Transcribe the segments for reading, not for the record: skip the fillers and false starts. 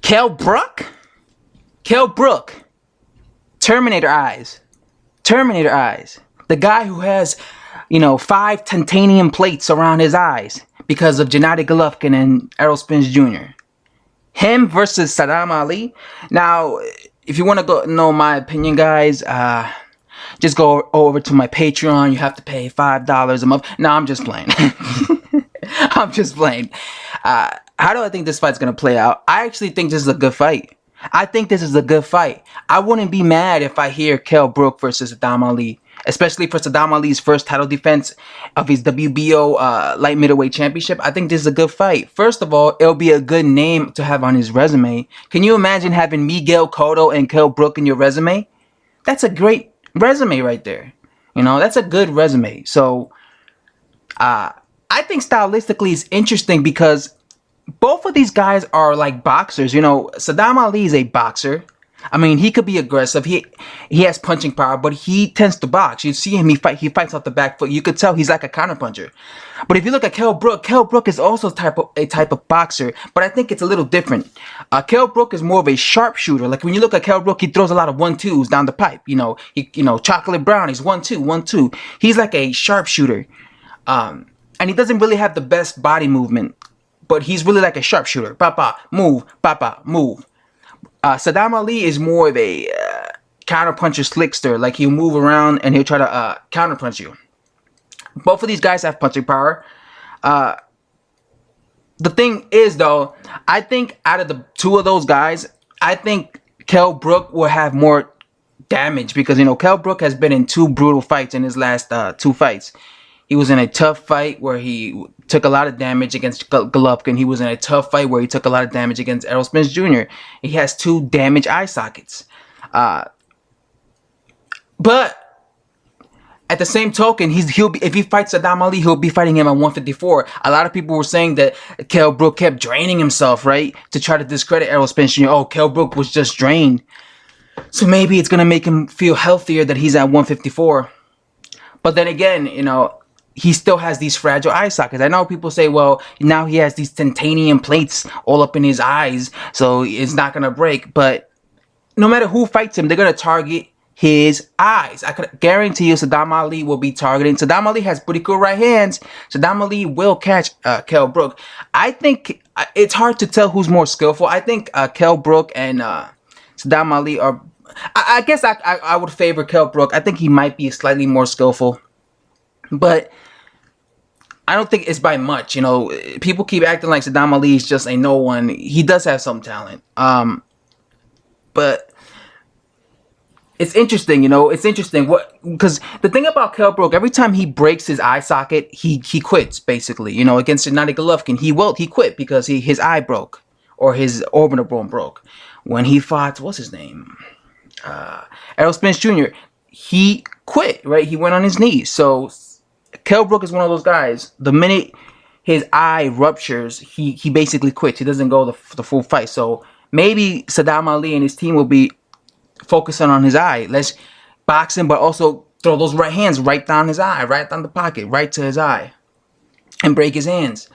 Kell Brook? Kell Brook. Terminator eyes. Terminator eyes. The guy who has, 5 titanium plates around his eyes because of Gennady Golovkin and Errol Spence Jr. Him versus Sadam Ali. Now, if you want to go know my opinion, guys, just go over to my Patreon. You have to pay $5 a month. No, I'm just playing. I'm just playing. How do I think this fight's going to play out? I actually think this is a good fight. I think this is a good fight. I wouldn't be mad if I hear Kell Brook versus Sadam Ali, especially for Sadam Ali's first title defense of his WBO light middleweight championship. I think this is a good fight. First of all, it'll be a good name to have on his resume. Can you imagine having Miguel Cotto and Kell Brook in your resume? That's a great resume right there. That's a good resume. So, I think stylistically it's interesting because both of these guys are like boxers. Sadam Ali is a boxer. I mean, he could be aggressive. He has punching power, but he tends to box. You see him, he fights off the back foot. You could tell he's like a counterpuncher. But if you look at Kell Brook is also a type of boxer, but I think it's a little different. Kell Brook is more of a sharpshooter. Like when you look at Kell Brook, he throws a lot of 1-2s down the pipe. Chocolate brownies, 1-2, 1-2. He's like a sharpshooter. And he doesn't really have the best body movement, but he's really like a sharpshooter. Papa, move. Papa, move. Sadam Ali is more of a counterpuncher slickster. Like he'll move around and he'll try to counterpunch you. Both of these guys have punching power. The thing is, though, I think out of the two of those guys, I think Kell Brook will have more damage because, Kell Brook has been in 2 brutal fights in his last 2 fights. He was in a tough fight where he took a lot of damage against Golovkin. He was in a tough fight where he took a lot of damage against Errol Spence Jr. He has 2 damaged eye sockets. But at the same token, if he fights Sadam Ali, he'll be fighting him at 154. A lot of people were saying that Kell Brook kept draining himself, right, to try to discredit Errol Spence Jr. Oh, Kell Brook was just drained. So maybe it's going to make him feel healthier that he's at 154. But then again, he still has these fragile eye sockets. I know people say, well, now he has these titanium plates all up in his eyes, so it's not going to break. But no matter who fights him, they're going to target his eyes. I could guarantee you Sadam Ali will be targeting. Sadam Ali has pretty cool right hands. Sadam Ali will catch Kell Brook. I think it's hard to tell who's more skillful. I think Kell Brook and Sadam Ali are... I guess I would favor Kell Brook. I think he might be slightly more skillful. But I don't think it's by much. People keep acting like Sadam Ali is just a no one. He does have some talent. But it's interesting, it's interesting because the thing about Kell Brook, every time he breaks his eye socket, he quits basically. Against Gennady Golovkin, he quit because his eye broke or his orbital bone broke. When he fought, what's his name? Errol Spence Jr. He quit, right? He went on his knees. So Kell Brook is one of those guys. The minute his eye ruptures, he basically quits. He doesn't go the full fight. So maybe Sadam Ali and his team will be focusing on his eye. Let's box him, but also throw those right hands right down his eye, right down the pocket, right to his eye, and break his hands.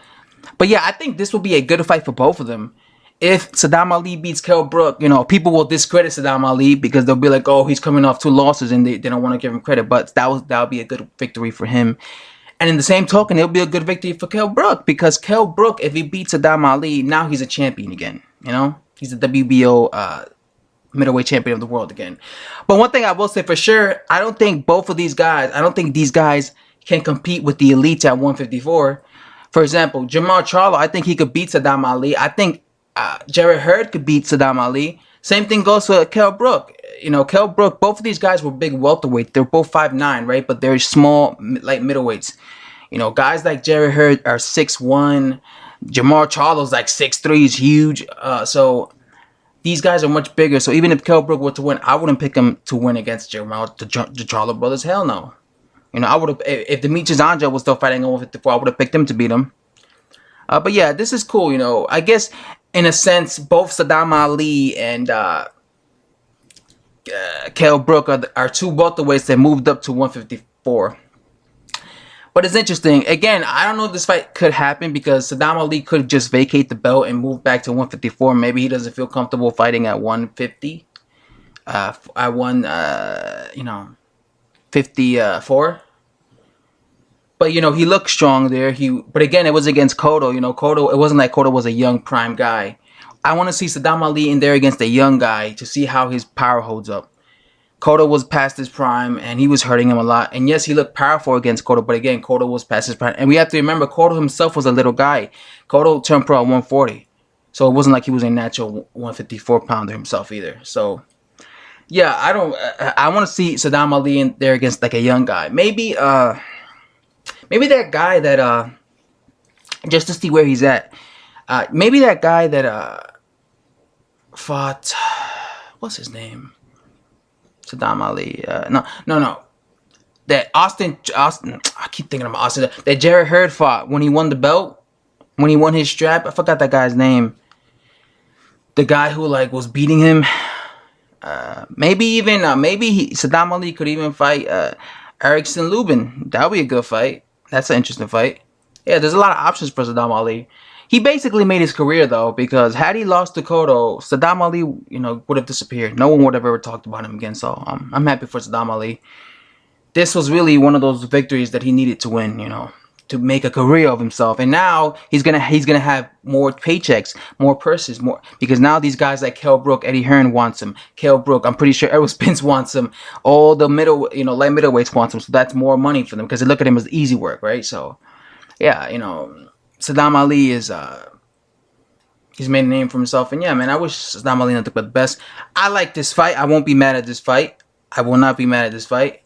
But yeah, I think this will be a good fight for both of them. If Sadam Ali beats Kell Brook, people will discredit Sadam Ali because they'll be like, oh, he's coming off 2 losses and they don't want to give him credit. But that'll be a good victory for him. And in the same token, it'll be a good victory for Kell Brook because Kell Brook, if he beats Sadam Ali, now he's a champion again. He's a WBO middleweight champion of the world again. But one thing I will say for sure, I don't think these guys can compete with the elites at 154. For example, Jamal Charlo, I think he could beat Sadam Ali. I think Jarrett Hurd could beat Sadam Ali. Same thing goes for Kell Brook. Kell Brook, both of these guys were big welterweights. They're both 5'9", right? But they're small, light middleweights. Guys like Jarrett Hurd are 6'1". Jamal Charlo's like 6'3", he's huge. So these guys are much bigger. So even if Kell Brook were to win, I wouldn't pick him to win against the Charlo brothers. Hell no. I would have, if Demetrius Andrade was still fighting at 154, I would have picked him to beat him. But yeah, this is cool. I guess in a sense, both Sadam Ali and Kell Brook are 2 welterweights that moved up to 154. But it's interesting. Again, I don't know if this fight could happen because Sadam Ali could just vacate the belt and move back to 154. Maybe he doesn't feel comfortable fighting at 150. I won, 54. But he looked strong there. But again, it was against Cotto. Cotto. It wasn't like Cotto was a young prime guy. I want to see Sadam Ali in there against a young guy to see how his power holds up. Cotto was past his prime, and he was hurting him a lot. And yes, he looked powerful against Cotto, but again, Cotto was past his prime. And we have to remember, Cotto himself was a little guy. Cotto turned pro at 140. So it wasn't like he was a natural 154-pounder himself either. So, yeah, I want to see Sadam Ali in there against like a young guy. Maybe that guy that, just to see where he's at. Maybe that guy that fought, what's his name? Sadam Ali. No. That Austin. I keep thinking about Austin. That Jarrett Hurd fought when he won the belt, when he won his strap. I forgot that guy's name. The guy who was beating him. Maybe Sadam Ali could even fight Erickson Lubin. That would be a good fight. That's an interesting fight. Yeah, there's a lot of options for Sadam Ali. He basically made his career, though, because had he lost to Cotto, Sadam Ali, would have disappeared. No one would have ever talked about him again, so I'm happy for Sadam Ali. This was really one of those victories that he needed to win, to make a career of himself. And now he's gonna have more paychecks, more purses, because now these guys like Kell Brook, Eddie Hearn wants him. Kell Brook, I'm pretty sure Errol Spence wants him. All the light middleweights wants him, so that's more money for them because they look at him as easy work, right? So, yeah, Sadam Ali he's made a name for himself, and yeah, man, I wish Sadam Ali nothing but the best. I like this fight. I won't be mad at this fight. I will not be mad at this fight.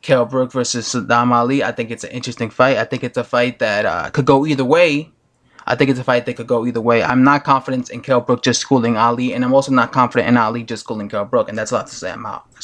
Kell Brook versus Sadam Ali. I think it's an interesting fight. I think it's a fight that could go either way. I'm not confident in Kell Brook just schooling Ali, and I'm also not confident in Ali just schooling Kell Brook, and that's a lot to say. I'm out.